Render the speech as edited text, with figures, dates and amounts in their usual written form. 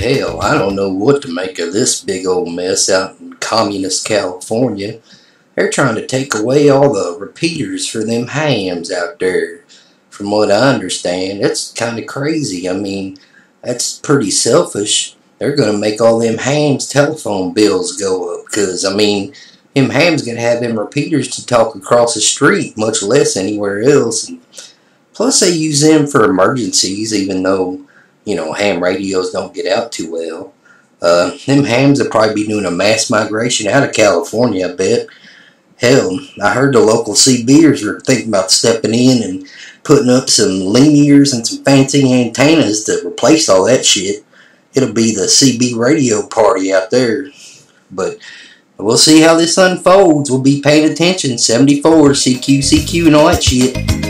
Hell, I don't know what to make of this big old mess out in communist California. They're trying to take away all the repeaters for them hams out there. From what I understand, it's kind of crazy. I mean, that's pretty selfish. They're going to make all them hams' telephone bills go up. Because, I mean, them hams going to have them repeaters to talk across the street, much less anywhere else. And plus, they use them for emergencies, even though, you know, ham radios don't get out too well. Them hams will probably be doing a mass migration out of California, I bet. Hell, I heard the local CB'ers are thinking about stepping in and putting up some linears and some fancy antennas to replace all that shit. It'll be the CB radio party out there. But we'll see how this unfolds. We'll be paying attention. 74, CQ, and all that shit.